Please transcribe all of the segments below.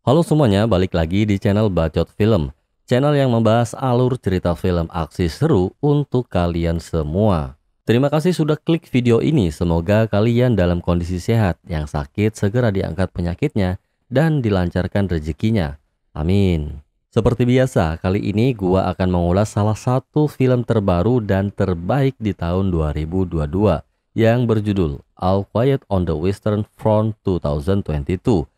Halo semuanya, balik lagi di channel Bacot Film, channel yang membahas alur cerita film aksi seru untuk kalian semua. Terima kasih sudah klik video ini, semoga kalian dalam kondisi sehat, yang sakit segera diangkat penyakitnya dan dilancarkan rezekinya. Amin. Seperti biasa, kali ini gua akan mengulas salah satu film terbaru dan terbaik di tahun 2022 yang berjudul All Quiet on the Western Front 2022.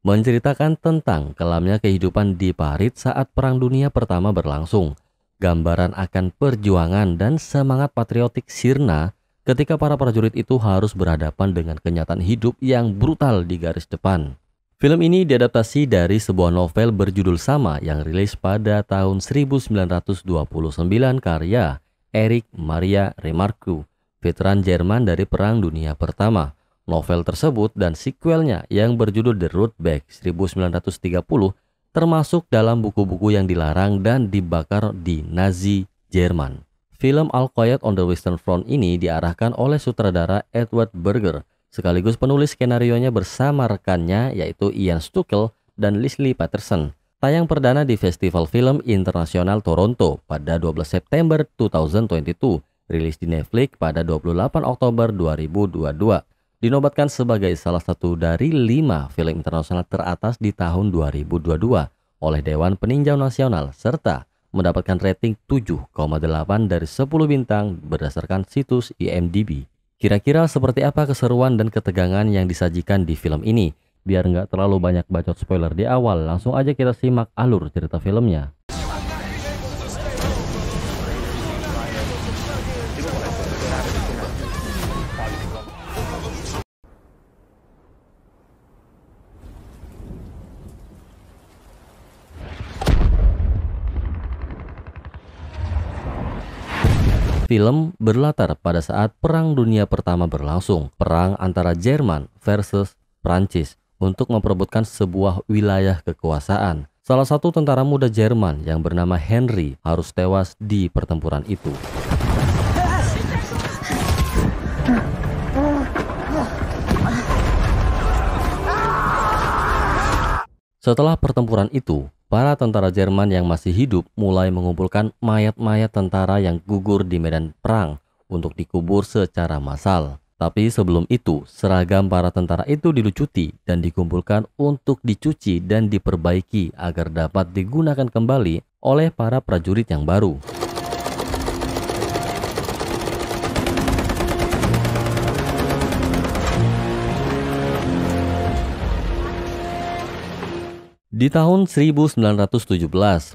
Menceritakan tentang kelamnya kehidupan di Parit saat Perang Dunia Pertama berlangsung. Gambaran akan perjuangan dan semangat patriotik sirna ketika para prajurit itu harus berhadapan dengan kenyataan hidup yang brutal di garis depan. Film ini diadaptasi dari sebuah novel berjudul sama yang rilis pada tahun 1929 karya Erich Maria Remarque, veteran Jerman dari Perang Dunia Pertama. Novel tersebut dan sequelnya yang berjudul The Road Back 1930 termasuk dalam buku-buku yang dilarang dan dibakar di Nazi Jerman. Film All Quiet on the Western Front ini diarahkan oleh sutradara Edward Berger, sekaligus penulis skenarionya bersama rekannya yaitu Ian Stukel dan Leslie Patterson. Tayang perdana di Festival Film Internasional Toronto pada 12 September 2022, rilis di Netflix pada 28 Oktober 2022. Dinobatkan sebagai salah satu dari 5 film internasional teratas di tahun 2022 oleh Dewan Peninjau Nasional serta mendapatkan rating 7,8 dari 10 bintang berdasarkan situs IMDb. Kira-kira seperti apa keseruan dan ketegangan yang disajikan di film ini? Biar nggak terlalu banyak bacot spoiler di awal, langsung aja kita simak alur cerita filmnya. Film berlatar pada saat Perang Dunia Pertama berlangsung, perang antara Jerman versus Prancis untuk memperebutkan sebuah wilayah kekuasaan. Salah satu tentara muda Jerman yang bernama Henry harus tewas di pertempuran itu. Setelah pertempuran itu, para tentara Jerman yang masih hidup mulai mengumpulkan mayat-mayat tentara yang gugur di medan perang untuk dikubur secara massal. Tapi sebelum itu, seragam para tentara itu dilucuti dan dikumpulkan untuk dicuci dan diperbaiki agar dapat digunakan kembali oleh para prajurit yang baru. Di tahun 1917,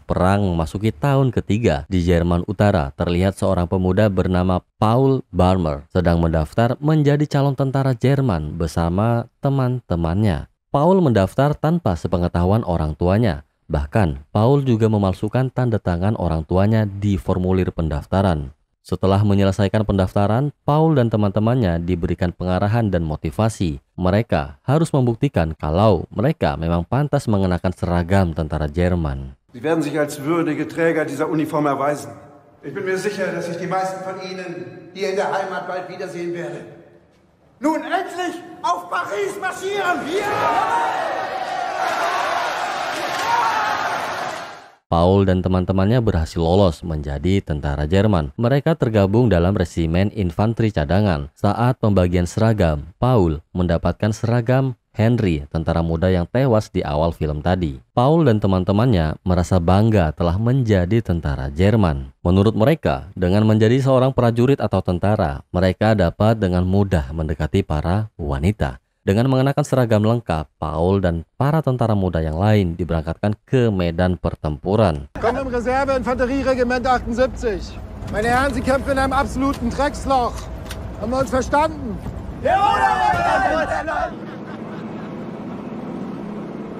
perang memasuki tahun ketiga. Di Jerman Utara, terlihat seorang pemuda bernama Paul Barmer sedang mendaftar menjadi calon tentara Jerman bersama teman-temannya. Paul mendaftar tanpa sepengetahuan orang tuanya. Bahkan, Paul juga memalsukan tanda tangan orang tuanya di formulir pendaftaran. Setelah menyelesaikan pendaftaran, Paul dan teman-temannya diberikan pengarahan dan motivasi. Mereka harus membuktikan kalau mereka memang pantas mengenakan seragam tentara Jerman. Sie werden sich als würdige Träger dieser Uniform erweisen. Ich bin mir sicher, dass ich die meisten von Ihnen hier in der Heimat bald wiedersehen werde. Nun endlich auf Paris marschieren! Paul dan teman-temannya berhasil lolos menjadi tentara Jerman. Mereka tergabung dalam resimen infanteri cadangan. Saat pembagian seragam, Paul mendapatkan seragam Henry, tentara muda yang tewas di awal film tadi. Paul dan teman-temannya merasa bangga telah menjadi tentara Jerman. Menurut mereka, dengan menjadi seorang prajurit atau tentara, mereka dapat dengan mudah mendekati para wanita. Dengan mengenakan seragam lengkap, Paul dan para tentara muda yang lain diberangkatkan ke medan pertempuran. Kommen im Reserve-Infanterieregiment 78. Meine Herren, Sie kämpfen in einem absoluten Drecksloch. Haben wir uns verstanden?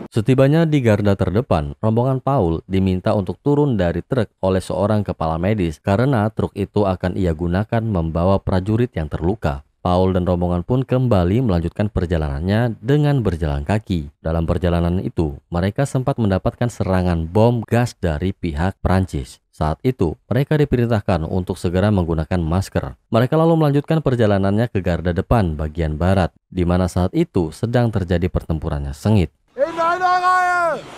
Setibanya di garda terdepan, rombongan Paul diminta untuk turun dari truk oleh seorang kepala medis karena truk itu akan ia gunakan membawa prajurit yang terluka. Paul dan rombongan pun kembali melanjutkan perjalanannya dengan berjalan kaki. Dalam perjalanan itu, mereka sempat mendapatkan serangan bom gas dari pihak Prancis. Saat itu, mereka diperintahkan untuk segera menggunakan masker. Mereka lalu melanjutkan perjalanannya ke garda depan bagian barat, di mana saat itu sedang terjadi pertempurannya sengit. In einer Reihe!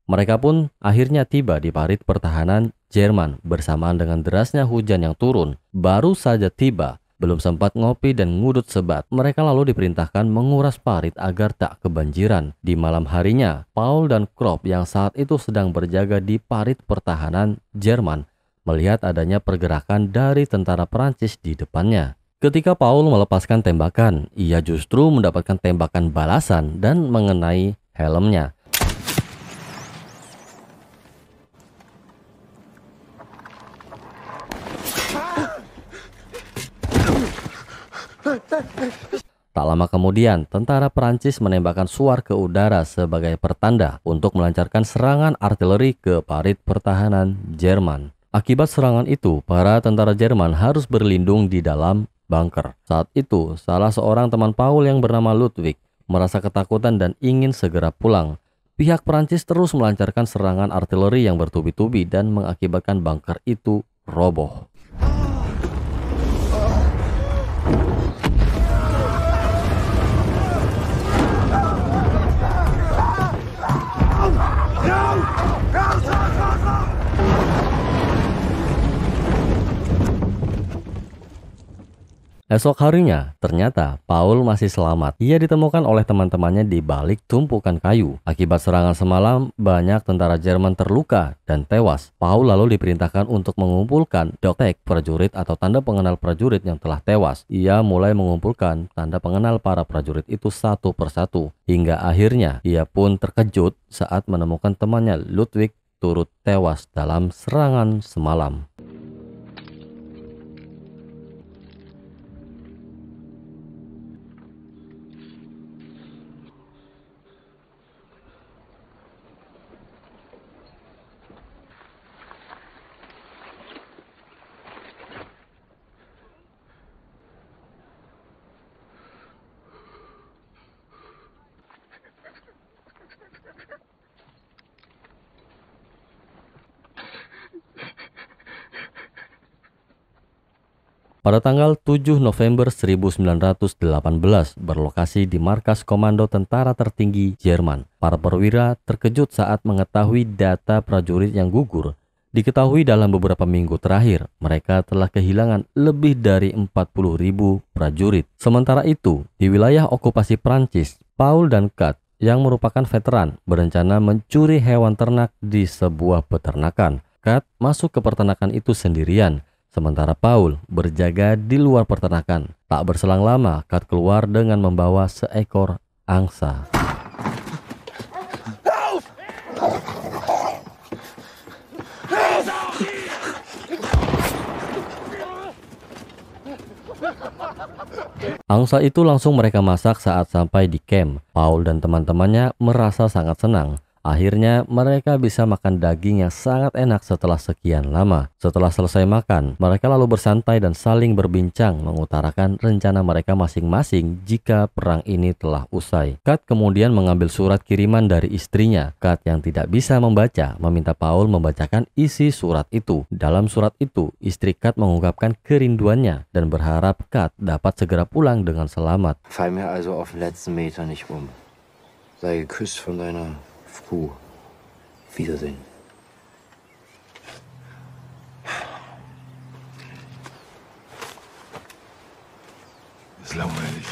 Mereka pun akhirnya tiba di parit pertahanan Jerman bersamaan dengan derasnya hujan yang turun. Baru saja tiba, belum sempat ngopi dan ngudut sebat, mereka lalu diperintahkan menguras parit agar tak kebanjiran. Di malam harinya, Paul dan Krupp yang saat itu sedang berjaga di parit pertahanan Jerman melihat adanya pergerakan dari tentara Prancis di depannya. Ketika Paul melepaskan tembakan, ia justru mendapatkan tembakan balasan dan mengenai helmnya. Tak lama kemudian, tentara Prancis menembakkan suar ke udara sebagai pertanda untuk melancarkan serangan artileri ke parit pertahanan Jerman. Akibat serangan itu, para tentara Jerman harus berlindung di dalam bunker. Saat itu, salah seorang teman Paul yang bernama Ludwig merasa ketakutan dan ingin segera pulang. Pihak Prancis terus melancarkan serangan artileri yang bertubi-tubi dan mengakibatkan bunker itu roboh. Esok harinya, ternyata Paul masih selamat. Ia ditemukan oleh teman-temannya di balik tumpukan kayu. Akibat serangan semalam, banyak tentara Jerman terluka dan tewas. Paul lalu diperintahkan untuk mengumpulkan doktek prajurit atau tanda pengenal prajurit yang telah tewas. Ia mulai mengumpulkan tanda pengenal para prajurit itu satu persatu. Hingga akhirnya, ia pun terkejut saat menemukan temannya Ludwig turut tewas dalam serangan semalam. Pada tanggal 7 November 1918 berlokasi di markas komando tentara tertinggi Jerman. Para perwira terkejut saat mengetahui data prajurit yang gugur. Diketahui dalam beberapa minggu terakhir, mereka telah kehilangan lebih dari 40.000 prajurit. Sementara itu, di wilayah okupasi Prancis, Paul dan Kat yang merupakan veteran berencana mencuri hewan ternak di sebuah peternakan. Kat masuk ke peternakan itu sendirian. Sementara Paul berjaga di luar peternakan. Tak berselang lama, Kat keluar dengan membawa seekor angsa. Angsa itu langsung mereka masak saat sampai di camp. Paul dan teman-temannya merasa sangat senang. Akhirnya mereka bisa makan daging yang sangat enak setelah sekian lama. Setelah selesai makan, mereka lalu bersantai dan saling berbincang mengutarakan rencana mereka masing-masing jika perang ini telah usai. Kat kemudian mengambil surat kiriman dari istrinya. Kat yang tidak bisa membaca meminta Paul membacakan isi surat itu. Dalam surat itu, istri Kat mengungkapkan kerinduannya dan berharap Kat dapat segera pulang dengan selamat. Fall mir also auf den letzten Meter nicht Sei geküsst von deiner Kuh. Wiedersehen. Ist langweilig.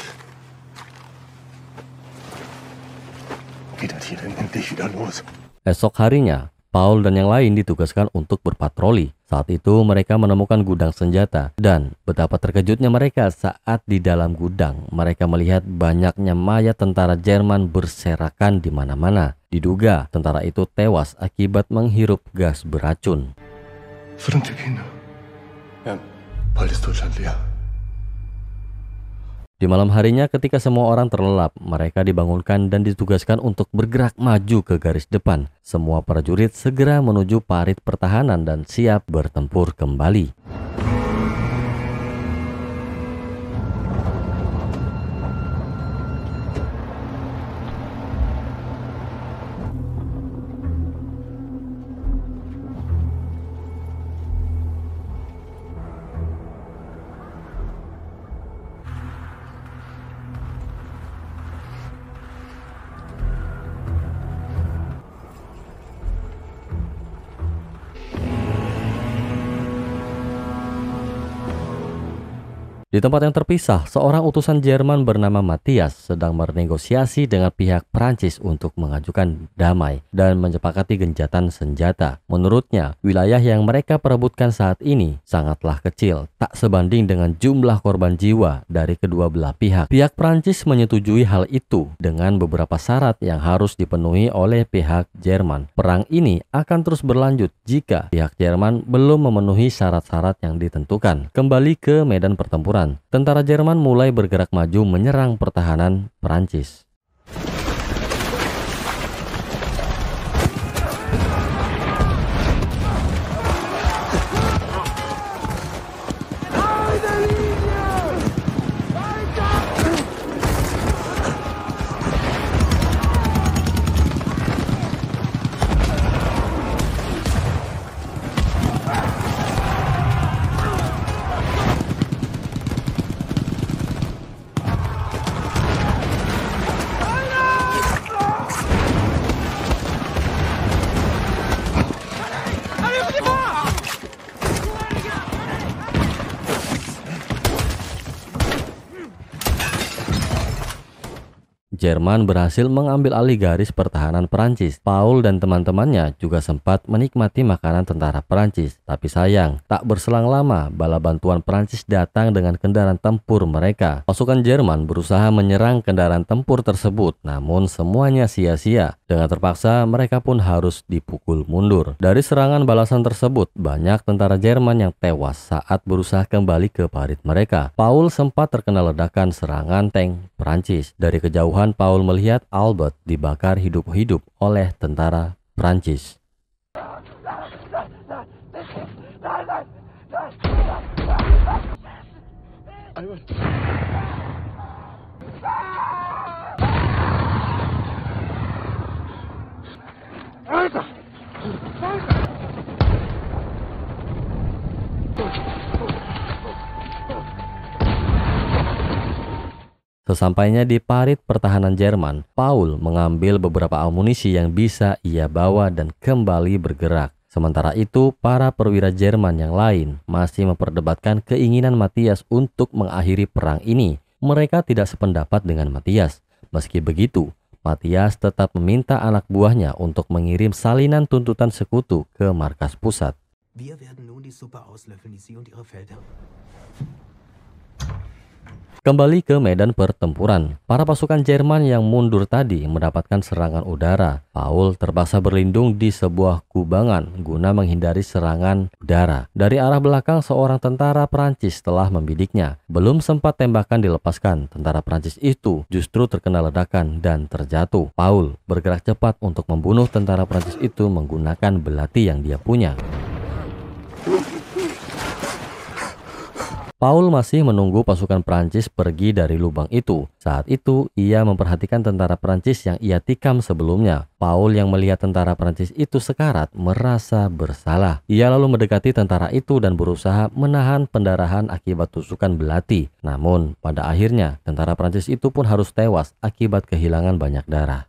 Geht das hier denn endlich wieder los? Esok harinya, Paul dan yang lain ditugaskan untuk berpatroli. Saat itu mereka menemukan gudang senjata dan betapa terkejutnya mereka saat di dalam gudang mereka melihat banyaknya mayat tentara Jerman berserakan di mana-mana. Diduga tentara itu tewas akibat menghirup gas beracun. Verdammte Kinder. Ja, bald ist Deutschland leer. Di malam harinya ketika semua orang terlelap, mereka dibangunkan dan ditugaskan untuk bergerak maju ke garis depan. Semua prajurit segera menuju parit pertahanan dan siap bertempur kembali. Di tempat yang terpisah, seorang utusan Jerman bernama Matthias sedang bernegosiasi dengan pihak Prancis untuk mengajukan damai dan menyepakati gencatan senjata. Menurutnya, wilayah yang mereka perebutkan saat ini sangatlah kecil, tak sebanding dengan jumlah korban jiwa dari kedua belah pihak. Pihak Prancis menyetujui hal itu dengan beberapa syarat yang harus dipenuhi oleh pihak Jerman. Perang ini akan terus berlanjut jika pihak Jerman belum memenuhi syarat-syarat yang ditentukan. Kembali ke medan pertempuran. Tentara Jerman mulai bergerak maju menyerang pertahanan Prancis. Jerman berhasil mengambil alih garis pertahanan Prancis. Paul dan teman-temannya juga sempat menikmati makanan tentara Prancis. Tapi sayang, tak berselang lama bala bantuan Prancis datang dengan kendaraan tempur mereka. Pasukan Jerman berusaha menyerang kendaraan tempur tersebut, namun semuanya sia-sia. Dengan terpaksa, mereka pun harus dipukul mundur. Dari serangan balasan tersebut, banyak tentara Jerman yang tewas saat berusaha kembali ke parit mereka. Paul sempat terkena ledakan serangan tank Prancis. Dari kejauhan, Paul melihat Albert dibakar hidup-hidup oleh tentara Prancis. Sesampainya di parit pertahanan Jerman, Paul mengambil beberapa amunisi yang bisa ia bawa dan kembali bergerak. Sementara itu, para perwira Jerman yang lain masih memperdebatkan keinginan Matthias untuk mengakhiri perang ini. Mereka tidak sependapat dengan Matthias. Meski begitu, Matthias tetap meminta anak buahnya untuk mengirim salinan tuntutan sekutu ke markas pusat. Wir werden nun die Suppe auslöffeln, die Sie und Ihre Felder. Kembali ke medan pertempuran, para pasukan Jerman yang mundur tadi mendapatkan serangan udara. Paul terpaksa berlindung di sebuah kubangan guna menghindari serangan udara. Dari arah belakang, seorang tentara Prancis telah membidiknya. Belum sempat tembakan dilepaskan, tentara Prancis itu justru terkena ledakan dan terjatuh. Paul bergerak cepat untuk membunuh tentara Prancis itu menggunakan belati yang dia punya. Paul masih menunggu pasukan Prancis pergi dari lubang itu. Saat itu, ia memperhatikan tentara Prancis yang ia tikam sebelumnya. Paul yang melihat tentara Prancis itu sekarat merasa bersalah. Ia lalu mendekati tentara itu dan berusaha menahan pendarahan akibat tusukan belati. Namun, pada akhirnya, tentara Prancis itu pun harus tewas akibat kehilangan banyak darah.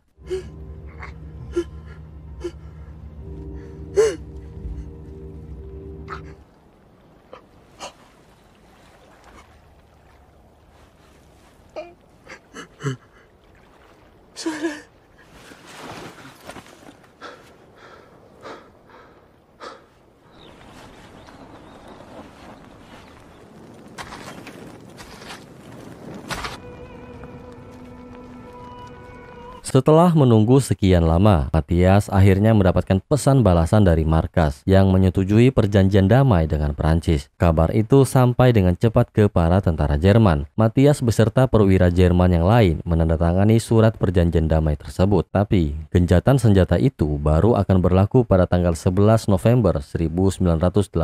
Setelah menunggu sekian lama, Matthias akhirnya mendapatkan pesan balasan dari markas yang menyetujui perjanjian damai dengan Prancis. Kabar itu sampai dengan cepat ke para tentara Jerman. Matthias beserta perwira Jerman yang lain menandatangani surat perjanjian damai tersebut. Tapi, gencatan senjata itu baru akan berlaku pada tanggal 11 November 1918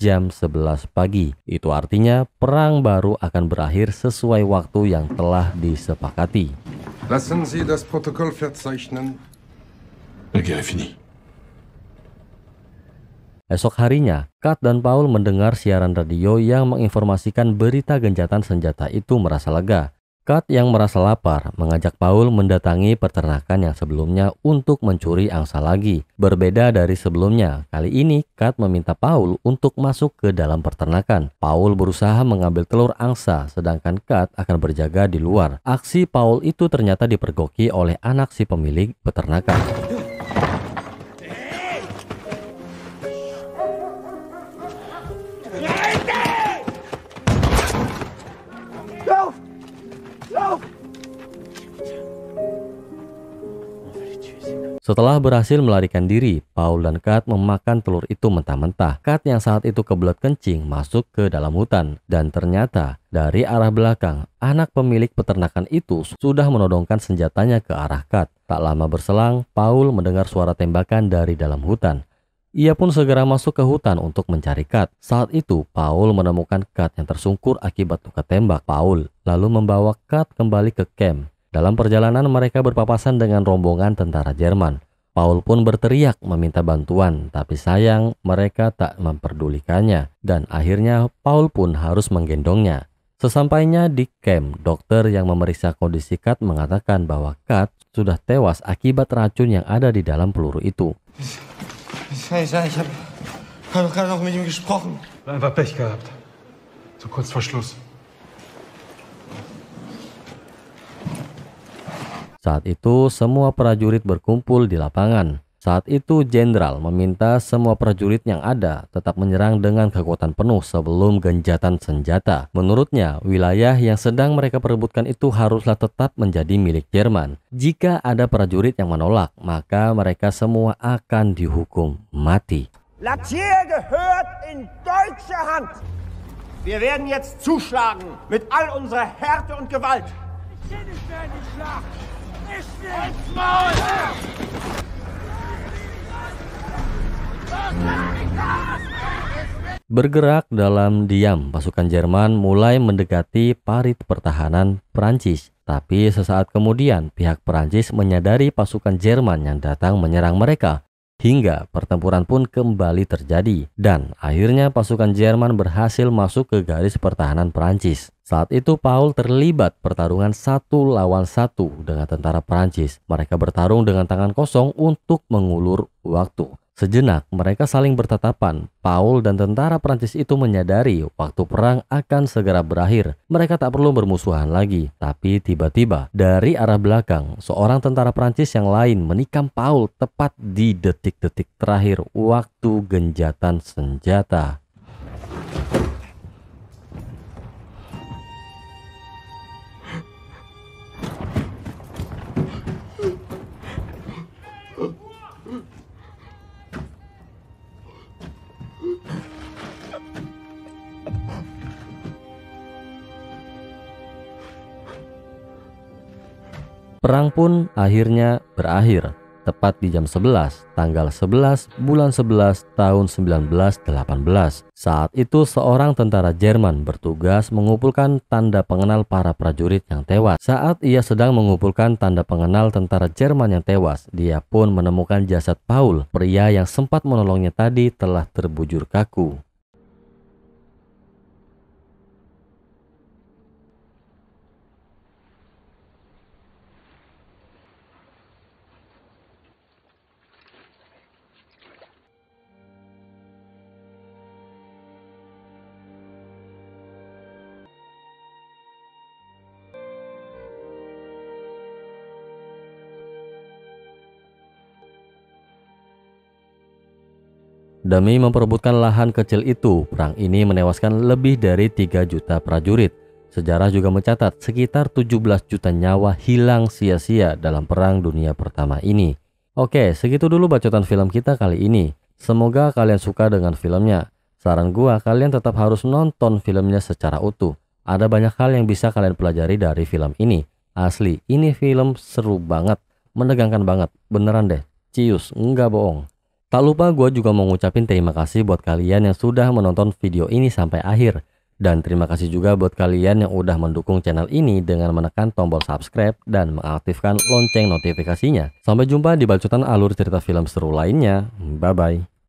jam 11 pagi. Itu artinya perang baru akan berakhir sesuai waktu yang telah disepakati. Lassen Sie das Protokoll verzeichnen. La guerre est finie. Esok harinya, Kat dan Paul mendengar siaran radio yang menginformasikan berita gencatan senjata itu merasa lega. Kat yang merasa lapar mengajak Paul mendatangi peternakan yang sebelumnya untuk mencuri angsa lagi. Berbeda dari sebelumnya, kali ini Kat meminta Paul untuk masuk ke dalam peternakan. Paul berusaha mengambil telur angsa, sedangkan Kat akan berjaga di luar. Aksi Paul itu ternyata dipergoki oleh anak si pemilik peternakan. Setelah berhasil melarikan diri, Paul dan Kat memakan telur itu mentah-mentah. Kat yang saat itu kebelet kencing masuk ke dalam hutan. Dan ternyata dari arah belakang, anak pemilik peternakan itu sudah menodongkan senjatanya ke arah Kat. Tak lama berselang, Paul mendengar suara tembakan dari dalam hutan. Ia pun segera masuk ke hutan untuk mencari Kat. Saat itu, Paul menemukan Kat yang tersungkur akibat luka tembak. Paul lalu membawa Kat kembali ke camp. Dalam perjalanan mereka berpapasan dengan rombongan tentara Jerman. Paul pun berteriak meminta bantuan, tapi sayang mereka tak memperdulikannya. Dan akhirnya Paul pun harus menggendongnya. Sesampainya di camp, dokter yang memeriksa kondisi Kat mengatakan bahwa Kat sudah tewas akibat racun yang ada di dalam peluru itu. Ich habe gerade noch mit ihm gesprochen. Einfach Pech gehabt. So kurz vor Schluss. Saat itu semua prajurit berkumpul di lapangan. Saat itu jenderal meminta semua prajurit yang ada tetap menyerang dengan kekuatan penuh sebelum genjatan senjata. Menurutnya, wilayah yang sedang mereka perebutkan itu haruslah tetap menjadi milik Jerman. Jika ada prajurit yang menolak, maka mereka semua akan dihukum mati. Latier gehört in deutsche Hand. Wir werden jetzt zuschlagen mit all unserer Härte und Gewalt. Bergerak dalam diam, pasukan Jerman mulai mendekati parit pertahanan Prancis. Tapi sesaat kemudian pihak Prancis menyadari pasukan Jerman yang datang menyerang mereka. Hingga pertempuran pun kembali terjadi. Dan akhirnya pasukan Jerman berhasil masuk ke garis pertahanan Prancis. Saat itu Paul terlibat pertarungan 1 lawan 1 dengan tentara Prancis. Mereka bertarung dengan tangan kosong untuk mengulur waktu. Sejenak mereka saling bertatapan. Paul dan tentara Prancis itu menyadari waktu perang akan segera berakhir. Mereka tak perlu bermusuhan lagi. Tapi tiba-tiba dari arah belakang seorang tentara Prancis yang lain menikam Paul tepat di detik-detik terakhir waktu genjatan senjata. Perang pun akhirnya berakhir, tepat di jam 11, tanggal 11 bulan 11 tahun 1918. Saat itu seorang tentara Jerman bertugas mengumpulkan tanda pengenal para prajurit yang tewas. Saat ia sedang mengumpulkan tanda pengenal tentara Jerman yang tewas, dia pun menemukan jasad Paul. Pria yang sempat menolongnya tadi telah terbujur kaku. Demi memperebutkan lahan kecil itu, perang ini menewaskan lebih dari 3 juta prajurit. Sejarah juga mencatat sekitar 17 juta nyawa hilang sia-sia dalam Perang Dunia Pertama ini. Oke, segitu dulu bacotan film kita kali ini. Semoga kalian suka dengan filmnya. Saran gua, kalian tetap harus nonton filmnya secara utuh. Ada banyak hal yang bisa kalian pelajari dari film ini. Asli, ini film seru banget, menegangkan banget, beneran deh. Cius, enggak bohong. Tak lupa gue juga mau ngucapin terima kasih buat kalian yang sudah menonton video ini sampai akhir. Dan terima kasih juga buat kalian yang udah mendukung channel ini dengan menekan tombol subscribe dan mengaktifkan lonceng notifikasinya. Sampai jumpa di bacotan alur cerita film seru lainnya. Bye-bye.